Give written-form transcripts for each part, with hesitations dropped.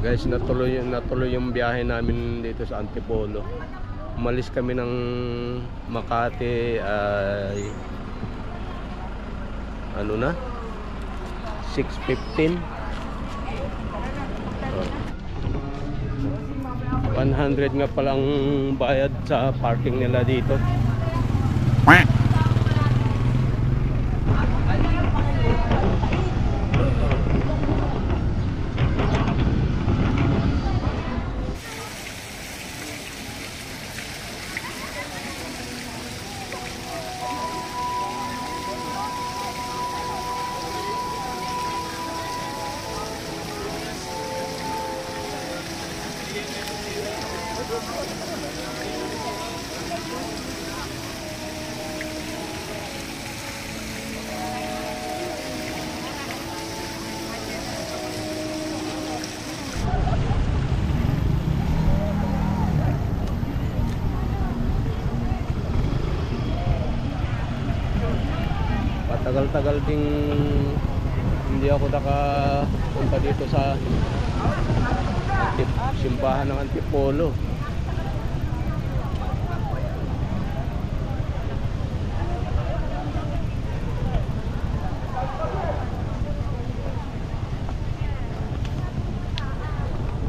Guys, natuloy yung biyahe namin dito sa Antipolo. Umalis kami ng Makati ay ano na? 6:15. 100 nga palang bayad sa parking nila dito. Tagal-tagal ding hindi ako nakapunta dito sa simbahan ng Antipolo.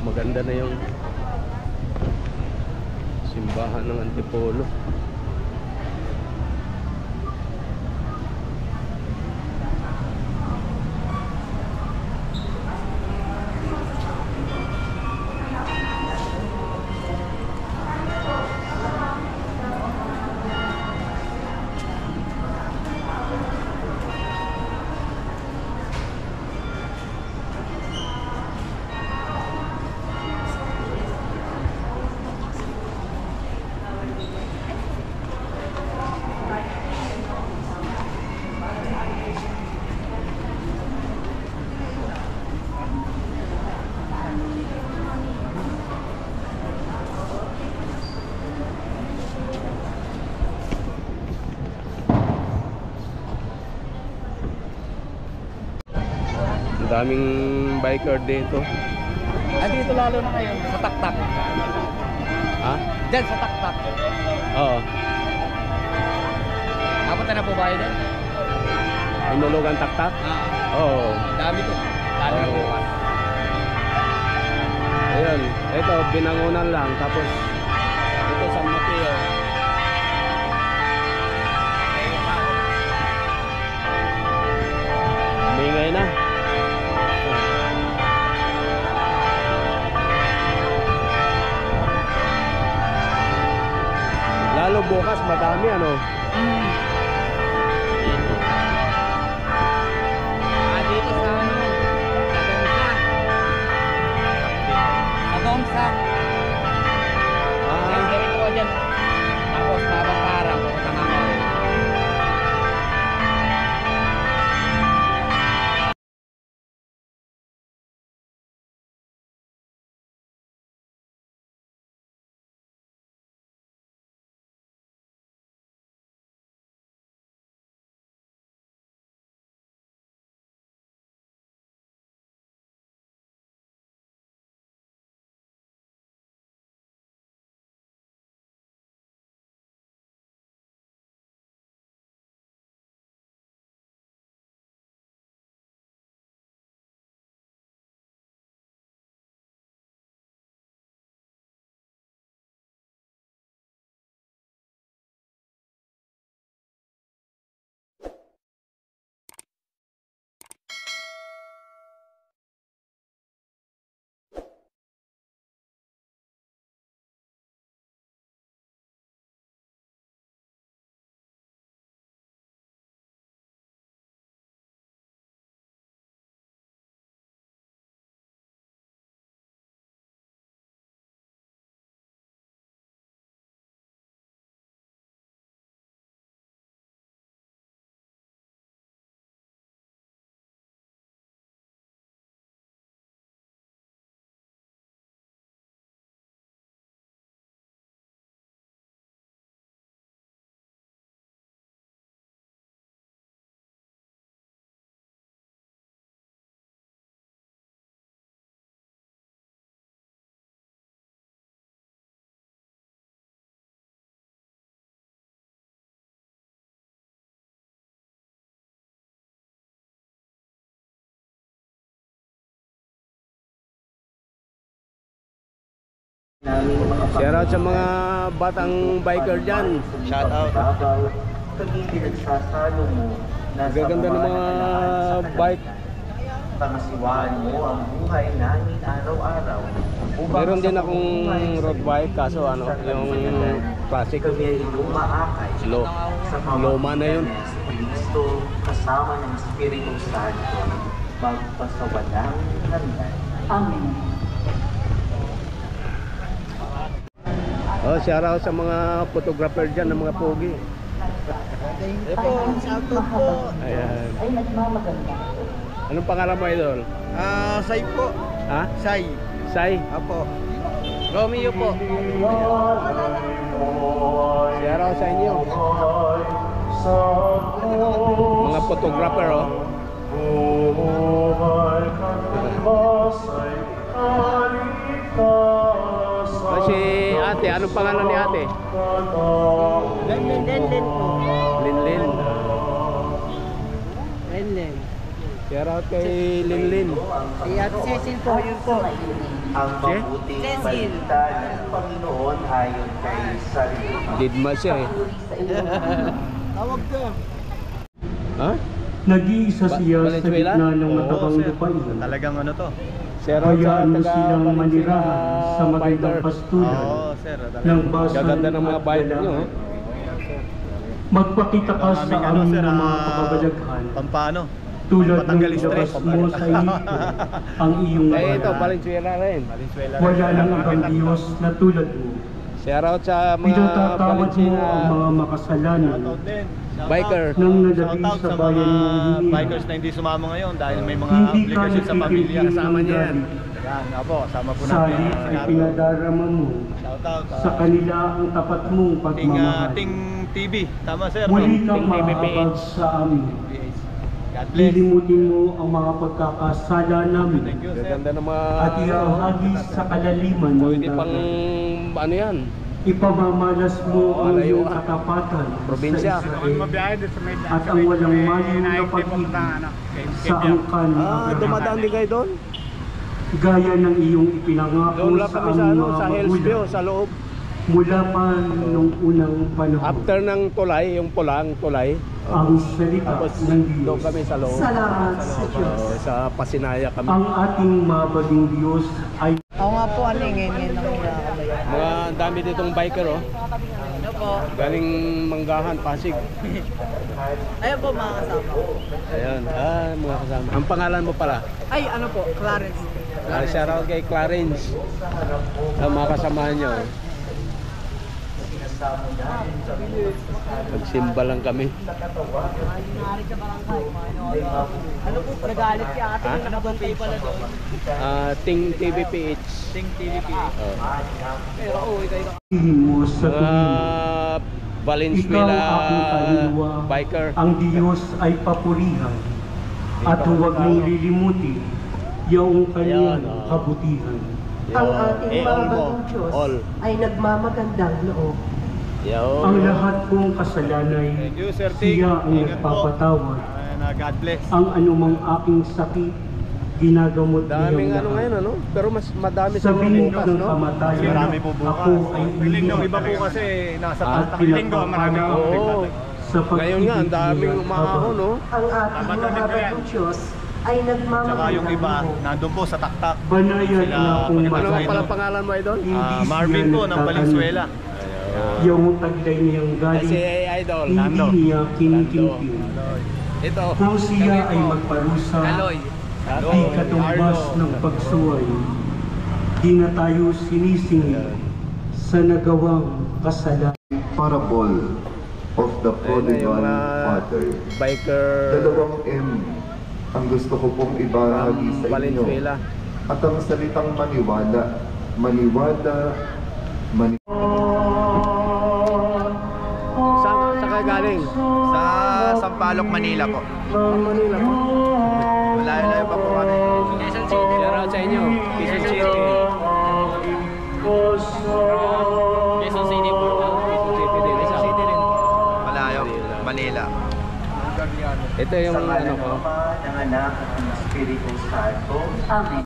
Maganda na yung simbahan ng Antipolo. Daming biker dito. Dito lalo na ngayon sa Taktak. Ha? Diyan sa Taktak. Oo. Napunta na po ba yun? Inulugan taktak? Oo. Dami to. Lalo na po. Ayun. Ito, Binangonan lang. Tapos, ito San Mateo. Bingay na. Lalo bukas madami ano. Dito sa ano? Sa Dongsa. Dito ko dyan. Tapos Tabang Parang. Pupunta na ako. Shout out sa mga batang biker dyan. Shout out. Gaganda ng mga bike. Pangasiwaan mo ang buhay namin araw-araw. Meron din akong road bike kaso ano, yung classic. Kami ay lumaakay Luma na yun. Kristo kasama ng Espiritu Santo magpasawalang hanggan. Amen. Oh, shout out sa mga photographer dyan ng mga pogi. Shout out po. Ayan. Ay nagmamaganda. Anong pangalan mo, idol? Sai po. Ha? Sai. Sai? Apo. Romeo po. Shout out sa inyo. Mga photographer, oh. Si ate, anong pangalan ni ate? Lenlen po. Linlin. Lenlen. Shout out kay Linlin. Si Ate Cecil po, yun po. Ang mabuting balita ng Panginoon ayon kay Salmo. Didma siya eh. Tawag ka. Ha? Nag-iisa siya sa Valenzuela? gitna ng Oo, matabang sir. lupain. Talagang ano to? Shout out sa Hayaan mo taga silang Valenzuela manirahan sa magandang biker. pastulan Oo, sir. ng basan Gaganda ng mga at bike nyo, dalahan. oh. Magpakita ka sa Aming aming sir, mga pakabalaghan Pampano. tulad ng Patanggal ilabas stress. mo sa inito ang iyong Eh ito, wala. Valenzuela rin. Valenzuela. Wala nang ibang Diyos na tulad mo. Shout out sa mga Pinatatawad mo ang Valenzuela mga makasalanan Shoutout din. Shoutout. biker. nang nadating Shoutout sa sa bayan mga mong hinihina. bikers na hindi sumama ngayon dahil may mga Hindi ka obligasyon sa pamilya. nagtitigil Kasama ng niya yan. galit. Yan, apo, sama po natin. Salit ay pinadarama mo Shoutout. sa kanila ang tapat mong pagmamahal. Ting TV. Tama sir. Muli no? kang Ting mahabag PBPH. sa amin. God bless. Lilimutin mo ang mga pagkakasala namin Thank you sir. Gaganda ng mga at iahagi sa kalaliman ng pwede pang dagat. ano yan. Ipamamalas mo ang Malayo, iyong ah. katapatan Probinsya. sa Israel at ang walang maliw na pag-ibig sa angkan ng Abraham. Dumadaan din kayo doon? Gaya ng iyong ipinangako Doon lang sa kami sa, aming ano, mga sa Hillsview, magulang sa loob. mula pa nung unang panahon. After ng tulay, yung pulang tulay, Ang salita tapos ng doon Diyos. kami sa loob. Salamat sa Diyos. Sa Pasinaya kami. Ang ating mabaging Diyos ay Oo nga po, alingin yun ang kinakabayan. Mga dami ditong biker, oh. Ano po? Galing Manggahan, Pasig. Ayun po mga kasama. Ayan, mga kasama. Ang pangalan mo pala? Ay, ano po, Clarence. Shout out kay Clarence. Mga kasamahan nyo. Magsimba lang kami. Nangyari sa barangay. Ano po, nagalit si ate Ha? kung nakabantay pala doon. Ting TVPH. Ting TVP. Oh. Pero oo, ikaw. sabihin mo sa Mga tuwing Valenzuela ikaw aking kaluluwa, biker. ang Diyos ay papurihan at huwag mong lilimutin yung kanyang Ayan, oh. kabutihan. Ang ating all mo. mabagong Diyos All. ay nagmamagandang loob. Yo. Ang lahat kong kasalanay, Thank you, Sir Ting. siya ang Ingat po. nagpapatawad. God bless. Ang anumang aking sakit, ginagamot Daming niyang ano lahat. ngayon, ano? Pero mas madami Sa sa mga binig bukas, ng no? kamatayan, Marami po bukas. ako ay Yung iba po umiyak kasi nasa Ah, tatang linggo, marami po. Oo. sa Ngayon nga, ang daming pag-ibig umaahon, no? Ang ating mababagong Diyos ay Tsaka nagmamagandang yung iba, loob. nandun po sa taktak. Banayad Sila, na akong Ano Ano nga matay. pala pangalan mo, Idol? Hindi Marvin siya po ng nagtatanong. Valenzuela. Yung taglay niyang Si galing, Idol. hindi Nando. niya kinikimkim. Ito. Kung siya ay magparusa, di katumbas ng pagsuway, di na tayo sinisingil sa nagawang kasalanan. Parable of the Ayun na prodigal yung father. biker Dalawang M ang gusto ko pong ibahagi from sa inyo. Valenzuela. At ang salitang maniwala, Sa kagaling? Sa Sampaloc, Manila po. Manila po. Malayo-layo pa po kami. Quezon City. Shout out sa inyo. Quezon City. Quezon City po. Quezon City din. Isa. Malayo. Manila. Ito yung ano ko. Ng anak at ng Espiritu Santo. Amen.